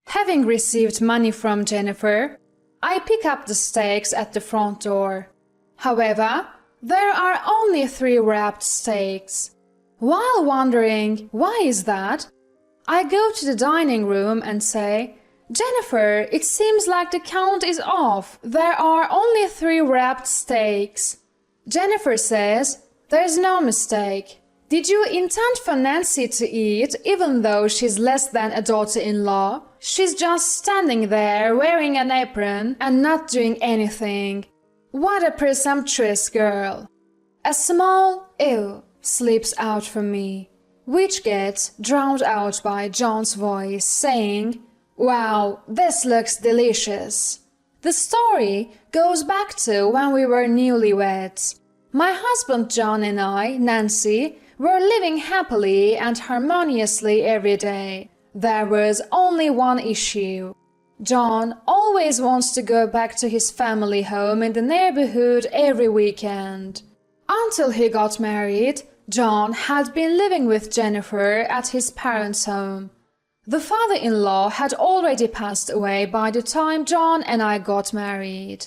Having received money from Jennifer, I pick up the steaks at the front door. However, there are only 3 wrapped steaks. While wondering why is that, I go to the dining room and say, "Jennifer, it seems like the count is off. There are only 3 wrapped steaks." Jennifer says, "There's no mistake. Did you intend for Nancy to eat even though she's less than a daughter-in-law? She's just standing there wearing an apron and not doing anything. What a presumptuous girl." A small "ew" slips out from me, which gets drowned out by John's voice saying, "Wow, this looks delicious." The story goes back to when we were newlyweds. My husband John and I, Nancy, were living happily and harmoniously every day. There was only one issue. John always wants to go back to his family home in the neighborhood every weekend. Until he got married, John had been living with Jennifer at his parents' home. The father-in-law had already passed away by the time John and I got married.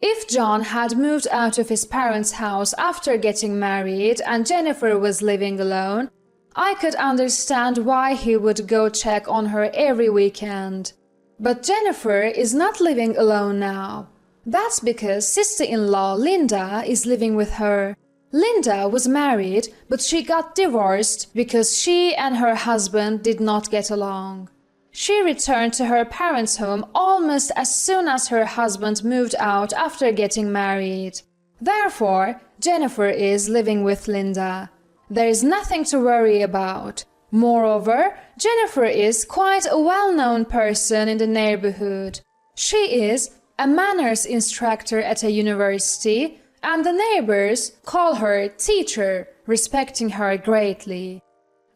If John had moved out of his parents' house after getting married and Jennifer was living alone, I could understand why he would go check on her every weekend. But Jennifer is not living alone now. That's because sister-in-law Linda is living with her. Linda was married, but she got divorced because she and her husband did not get along. She returned to her parents' home almost as soon as her husband moved out after getting married. Therefore, Jennifer is living with Linda. There is nothing to worry about. Moreover, Jennifer is quite a well-known person in the neighborhood. She is a manners instructor at a university, and the neighbors call her teacher, respecting her greatly.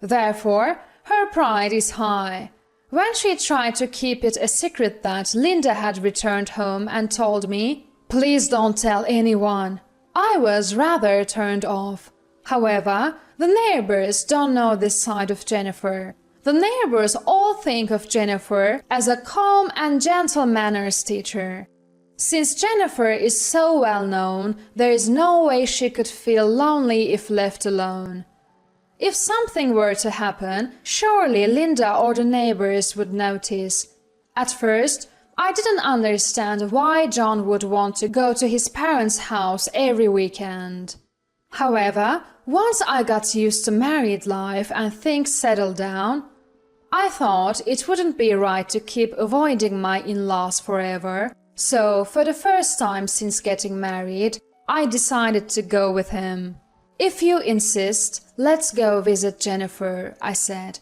Therefore, her pride is high. When she tried to keep it a secret that Linda had returned home and told me, "Please don't tell anyone," I was rather turned off. However, the neighbors don't know this side of Jennifer. The neighbors all think of Jennifer as a calm and gentle manners teacher. Since Jennifer is so well known, there is no way she could feel lonely if left alone. If something were to happen, surely Linda or the neighbors would notice. At first, I didn't understand why John would want to go to his parents' house every weekend. However, once I got used to married life and things settled down, I thought it wouldn't be right to keep avoiding my in-laws forever. So, for the first time since getting married, I decided to go with him. "If you insist, let's go visit Jennifer," I said.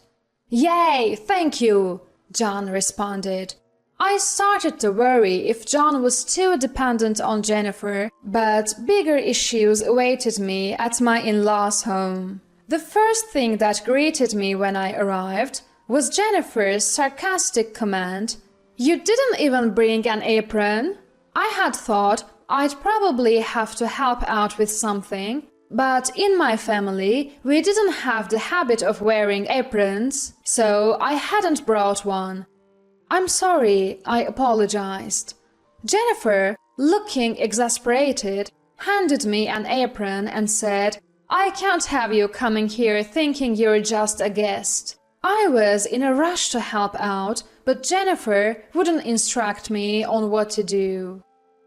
"Yay, thank you," John responded. I started to worry if John was too dependent on Jennifer, but bigger issues awaited me at my in-laws' home. The first thing that greeted me when I arrived was Jennifer's sarcastic comment, "You didn't even bring an apron?" I had thought I'd probably have to help out with something, but in my family we didn't have the habit of wearing aprons, so I hadn't brought one. "I'm sorry," I apologized. Jennifer, looking exasperated, handed me an apron and said, "I can't have you coming here thinking you're just a guest." I was in a rush to help out, but Jennifer wouldn't instruct me on what to do.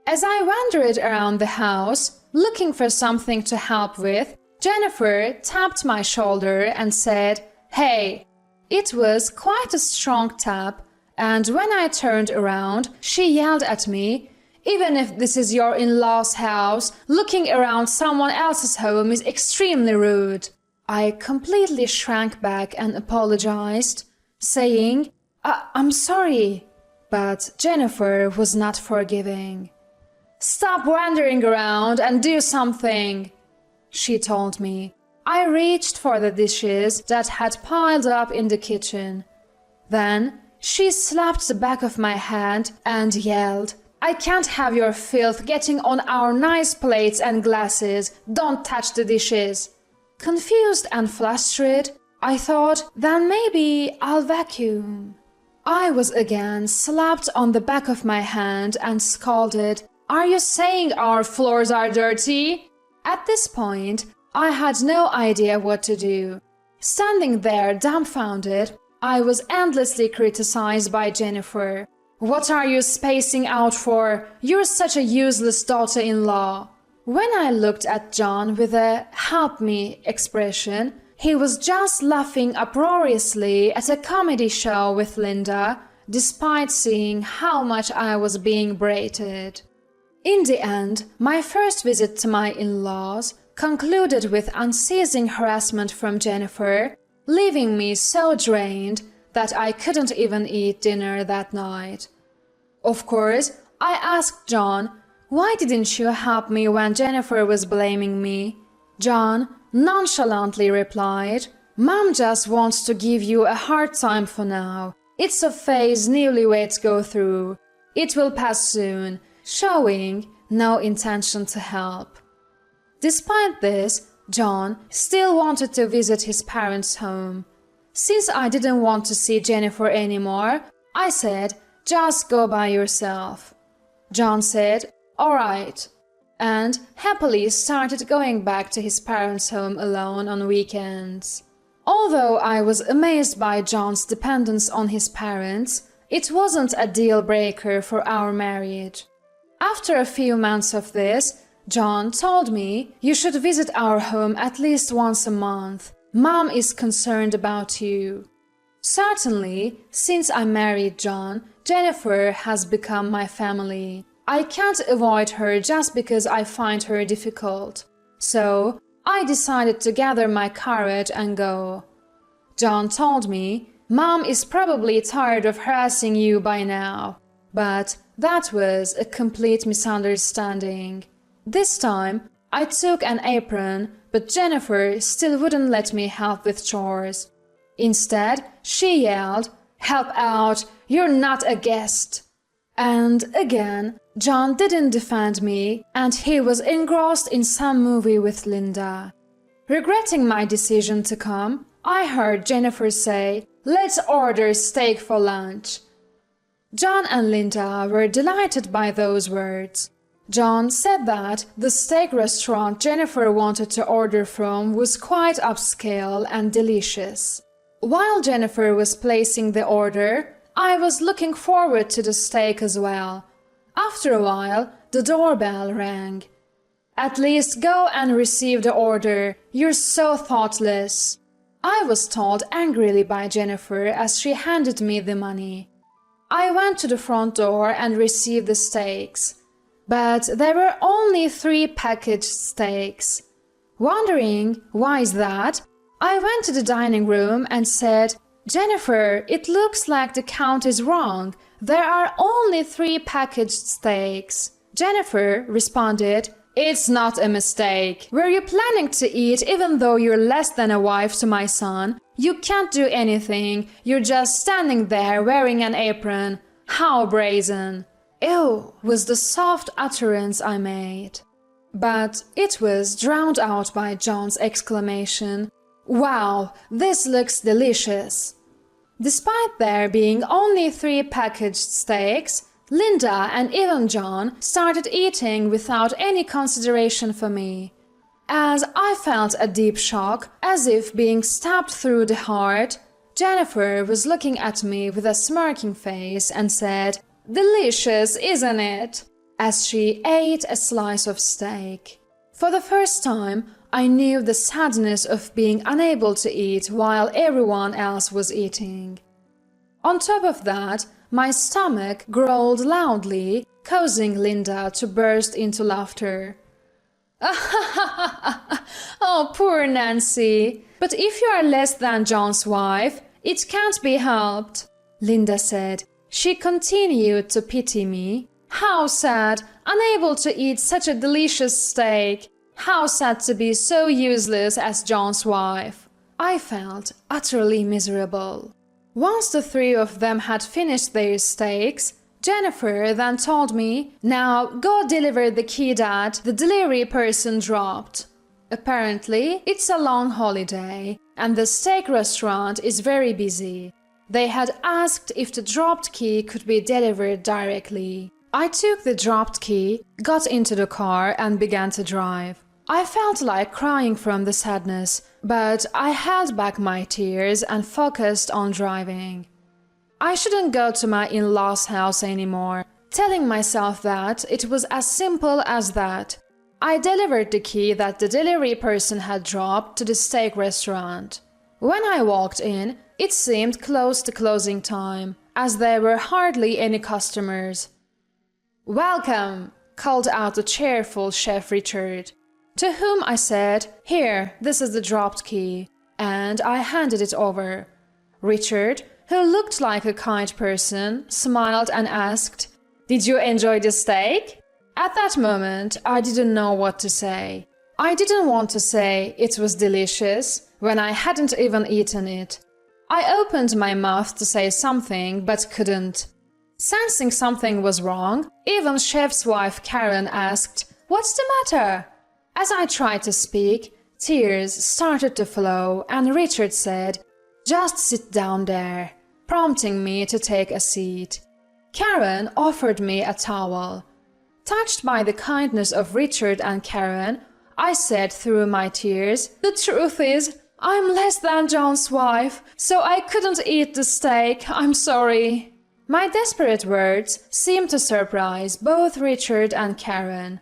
As I wandered around the house, looking for something to help with, Jennifer tapped my shoulder and said, "Hey." It was quite a strong tap, and when I turned around, she yelled at me, "Even if this is your in-laws' house, looking around someone else's home is extremely rude." I completely shrank back and apologized, saying, I'm sorry." But Jennifer was not forgiving. "Stop wandering around and do something," she told me. I reached for the dishes that had piled up in the kitchen. Then she slapped the back of my hand and yelled, "I can't have your filth getting on our nice plates and glasses. Don't touch the dishes." Confused and flustered, I thought, then maybe I'll vacuum. I was again slapped on the back of my hand and scolded, "Are you saying our floors are dirty?" At this point, I had no idea what to do. Standing there dumbfounded, I was endlessly criticized by Jennifer. "What are you spacing out for? You're such a useless daughter-in-law." When I looked at John with a "help me" expression, he was just laughing uproariously at a comedy show with Linda, despite seeing how much I was being berated. In the end, my first visit to my in-laws concluded with unceasing harassment from Jennifer, leaving me so drained that I couldn't even eat dinner that night. Of course, I asked John, "Why didn't you help me when Jennifer was blaming me?" John nonchalantly replied, "Mom just wants to give you a hard time for now. It's a phase newlyweds go through. It will pass soon," showing no intention to help. Despite this, John still wanted to visit his parents' home. Since I didn't want to see Jennifer anymore, I said, "Just go by yourself." John said, "All right," and happily started going back to his parents' home alone on weekends. Although I was amazed by John's dependence on his parents, it wasn't a deal breaker for our marriage. After a few months of this, John told me, "You should visit our home at least once a month. Mom is concerned about you." Certainly, since I married John, Jennifer has become my family. I can't avoid her just because I find her difficult. So, I decided to gather my courage and go. John told me, "Mom is probably tired of harassing you by now." But that was a complete misunderstanding. This time, I took an apron, but Jennifer still wouldn't let me help with chores. Instead, she yelled, "Help out! You're not a guest!" And again, John didn't defend me, and he was engrossed in some movie with Linda. Regretting my decision to come, I heard Jennifer say, "Let's order steak for lunch." John and Linda were delighted by those words. John said that the steak restaurant Jennifer wanted to order from was quite upscale and delicious. While Jennifer was placing the order, I was looking forward to the steak as well. After a while, the doorbell rang. "At least go and receive the order. You're so thoughtless," I was told angrily by Jennifer as she handed me the money. I went to the front door and received the steaks. But there were only 3 packaged steaks. Wondering why is that, I went to the dining room and said, "Jennifer, it looks like the count is wrong. There are only 3 packaged steaks." Jennifer responded, "It's not a mistake. Were you planning to eat even though you're less than a wife to my son? You can't do anything. You're just standing there wearing an apron. How brazen." "Ew," was the soft utterance I made. But it was drowned out by John's exclamation, "Wow, this looks delicious." Despite there being only 3 packaged steaks, Linda and even John started eating without any consideration for me. As I felt a deep shock, as if being stabbed through the heart, Jennifer was looking at me with a smirking face and said, "Delicious, isn't it?" as she ate a slice of steak. For the first time, I knew the sadness of being unable to eat while everyone else was eating. On top of that, my stomach growled loudly, causing Linda to burst into laughter. "Oh, poor Nancy! But if you are less than John's wife, it can't be helped," Linda said. She continued to pity me. "How sad, unable to eat such a delicious steak. How sad to be so useless as John's wife." I felt utterly miserable. Once the 3 of them had finished their steaks, Jennifer then told me, "Now go deliver the key that the delivery person dropped." Apparently, it's a long holiday, and the steak restaurant is very busy. They had asked if the dropped key could be delivered directly. I took the dropped key, got into the car and began to drive. I felt like crying from the sadness, but I held back my tears and focused on driving. I shouldn't go to my in-laws' house anymore, telling myself that it was as simple as that. I delivered the key that the delivery person had dropped to the steak restaurant. When I walked in, it seemed close to closing time, as there were hardly any customers. "Welcome," called out the cheerful Chef Richard, to whom I said, "Here, this is the dropped key," and I handed it over. Richard, who looked like a kind person, smiled and asked, "Did you enjoy the steak?" At that moment, I didn't know what to say. I didn't want to say it was delicious when I hadn't even eaten it. I opened my mouth to say something but couldn't. Sensing something was wrong, even Chef's wife Karen asked, "What's the matter?" As I tried to speak, tears started to flow and Richard said, "Just sit down there," prompting me to take a seat. Karen offered me a towel. Touched by the kindness of Richard and Karen, I said through my tears, "The truth is, I'm less than John's wife, so I couldn't eat the steak, I'm sorry." My desperate words seemed to surprise both Richard and Karen.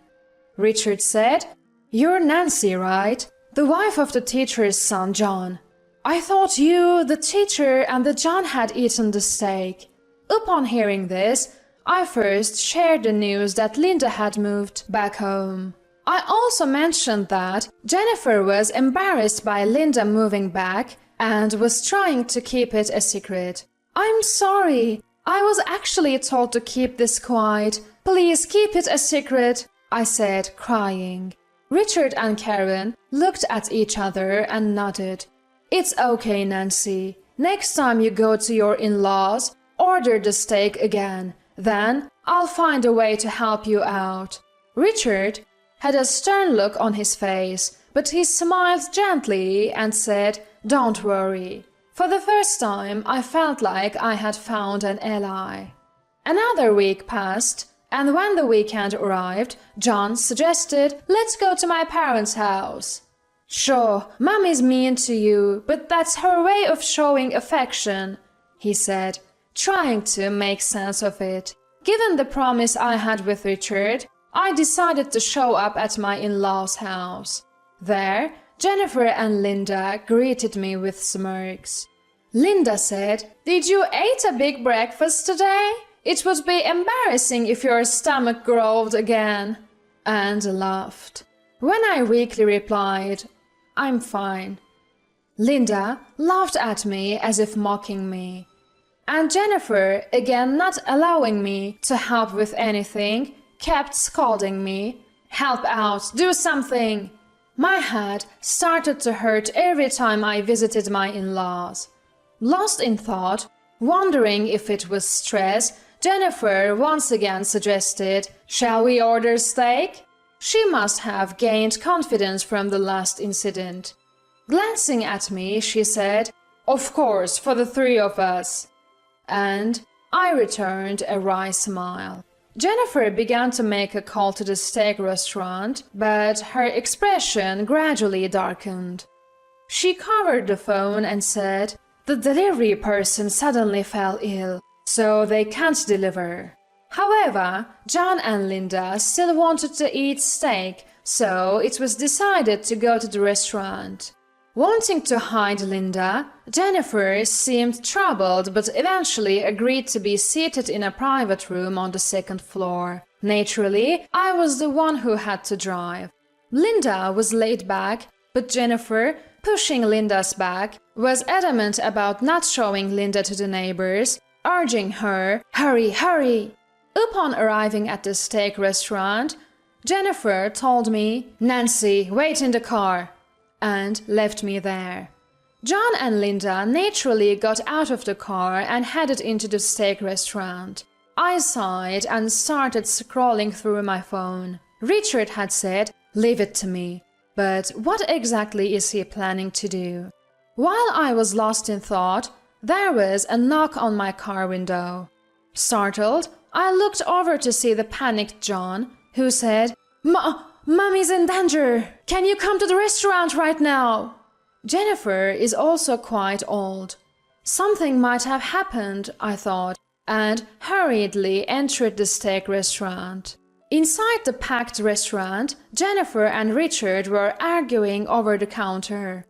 Richard said, "You're Nancy, right? The wife of the teacher's son, John. I thought you, the teacher, and the John had eaten the steak." Upon hearing this, I first shared the news that Linda had moved back home. I also mentioned that Jennifer was embarrassed by Linda moving back and was trying to keep it a secret. "I'm sorry. I was actually told to keep this quiet. Please keep it a secret," I said, crying. Richard and Karen looked at each other and nodded. "It's okay, Nancy. Next time you go to your in-laws, order the steak again. Then I'll find a way to help you out." Richard had a stern look on his face, but he smiled gently and said, "Don't worry." For the first time, I felt like I had found an ally. Another week passed, and when the weekend arrived, John suggested, "Let's go to my parents' house." "Sure, Mommy's mean to you, but that's her way of showing affection," he said, trying to make sense of it. Given the promise I had with Richard, I decided to show up at my in-laws' house. There, Jennifer and Linda greeted me with smirks. Linda said, "Did you eat a big breakfast today? It would be embarrassing if your stomach growled again," and laughed. When I weakly replied, "I'm fine," Linda laughed at me as if mocking me. And Jennifer, again not allowing me to help with anything, kept scolding me, "Help out, do something." My head started to hurt every time I visited my in-laws. Lost in thought, wondering if it was stress, Jennifer once again suggested, "Shall we order steak?" She must have gained confidence from the last incident. Glancing at me, she said, "Of course, for the three of us." And I returned a wry smile. Jennifer began to make a call to the steak restaurant, but her expression gradually darkened. She covered the phone and said, "The delivery person suddenly fell ill, so they can't deliver." However, John and Linda still wanted to eat steak, so it was decided to go to the restaurant. Wanting to hide Linda, Jennifer seemed troubled but eventually agreed to be seated in a private room on the second floor. Naturally, I was the one who had to drive. Linda was laid back, but Jennifer, pushing Linda's back, was adamant about not showing Linda to the neighbors, urging her, "Hurry, hurry!" Upon arriving at the steak restaurant, Jennifer told me, "Nancy, wait in the car," and left me there. John and Linda naturally got out of the car and headed into the steak restaurant. I sighed and started scrolling through my phone. Richard had said, "Leave it to me," but what exactly is he planning to do? While I was lost in thought, there was a knock on my car window. Startled, I looked over to see the panicked John, who said, Mommy's in danger! Can you come to the restaurant right now? Jennifer is also quite old. Something might have happened, I thought, and hurriedly entered the steak restaurant. Inside the packed restaurant, Jennifer and Richard were arguing over the counter.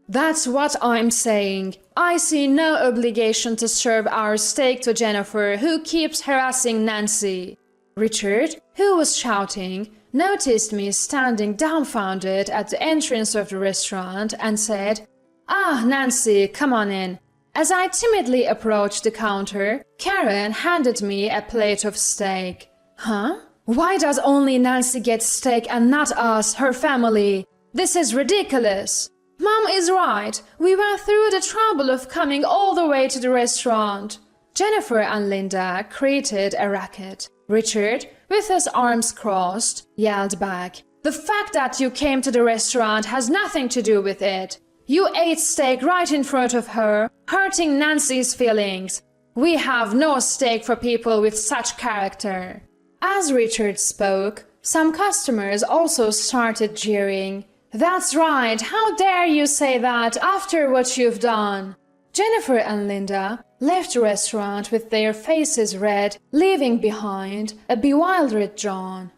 That's what I'm saying. I see no obligation to serve our steak to Jennifer, who keeps harassing Nancy. Richard, who was shouting, noticed me standing dumbfounded at the entrance of the restaurant and said, "Ah, Nancy, come on in." As I timidly approached the counter, Karen handed me a plate of steak. Huh? Why does only Nancy get steak and not us, her family? This is ridiculous. Mom is right. We went through the trouble of coming all the way to the restaurant. Jennifer and Linda created a racket. Richard, with his arms crossed, yelled back, "The fact that you came to the restaurant has nothing to do with it. You ate steak right in front of her, hurting Nancy's feelings. We have no steak for people with such character." As Richard spoke, some customers also started jeering. "That's right, how dare you say that after what you've done?" Jennifer and Linda left the restaurant with their faces red, leaving behind a bewildered John.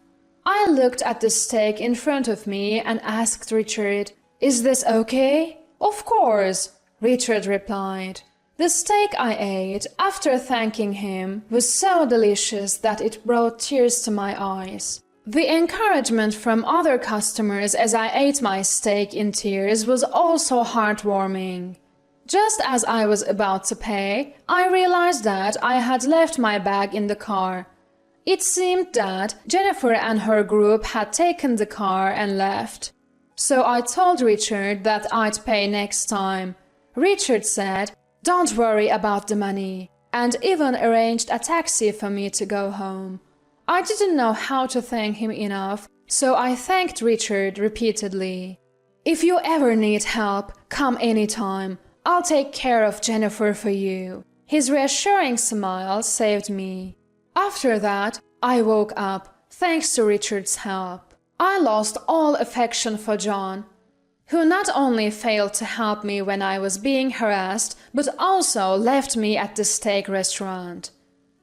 I looked at the steak in front of me and asked Richard, "Is this okay?" "Of course," Richard replied. The steak I ate, after thanking him, was so delicious that it brought tears to my eyes. The encouragement from other customers as I ate my steak in tears was also heartwarming. Just as I was about to pay, I realized that I had left my bag in the car. It seemed that Jennifer and her group had taken the car and left. So I told Richard that I'd pay next time. Richard said, "Don't worry about the money," and even arranged a taxi for me to go home. I didn't know how to thank him enough, so I thanked Richard repeatedly. "If you ever need help, come anytime. I'll take care of Jennifer for you." His reassuring smile saved me. After that, I woke up, thanks to Richard's help. I lost all affection for John, who not only failed to help me when I was being harassed, but also left me at the steak restaurant.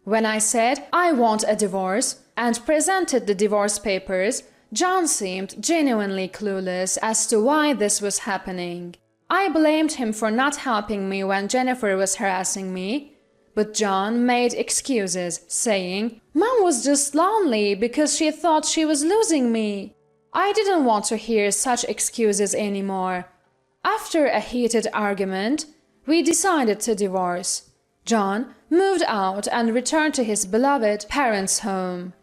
When I said I want a divorce and presented the divorce papers, John seemed genuinely clueless as to why this was happening. I blamed him for not helping me when Jennifer was harassing me, but John made excuses, saying, "Mom was just lonely because she thought she was losing me." I didn't want to hear such excuses anymore. After a heated argument, we decided to divorce. John moved out and returned to his beloved parents' home.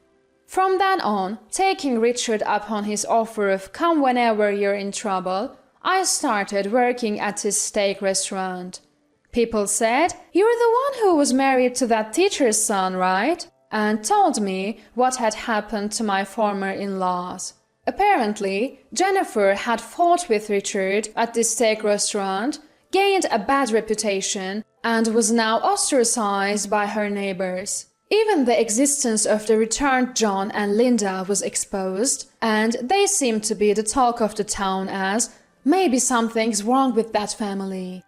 From then on, taking Richard up on his offer of "come whenever you're in trouble," I started working at his steak restaurant. People said, "You're the one who was married to that teacher's son, right?" and told me what had happened to my former in-laws. Apparently, Jennifer had fought with Richard at the steak restaurant, gained a bad reputation, and was now ostracized by her neighbors. Even the existence of the returned John and Linda was exposed, and they seemed to be the talk of the town as, "Maybe something's wrong with that family."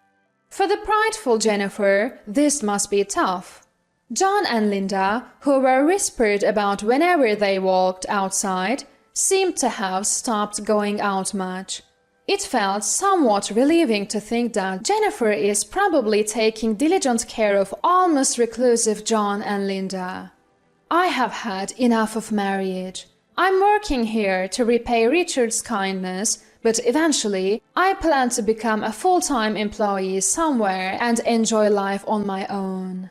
For the prideful Jennifer, this must be tough. John and Linda, who were whispered about whenever they walked outside, seemed to have stopped going out much. It felt somewhat relieving to think that Jennifer is probably taking diligent care of almost reclusive John and Linda. I have had enough of marriage. I'm working here to repay Richard's kindness, but eventually I plan to become a full-time employee somewhere and enjoy life on my own.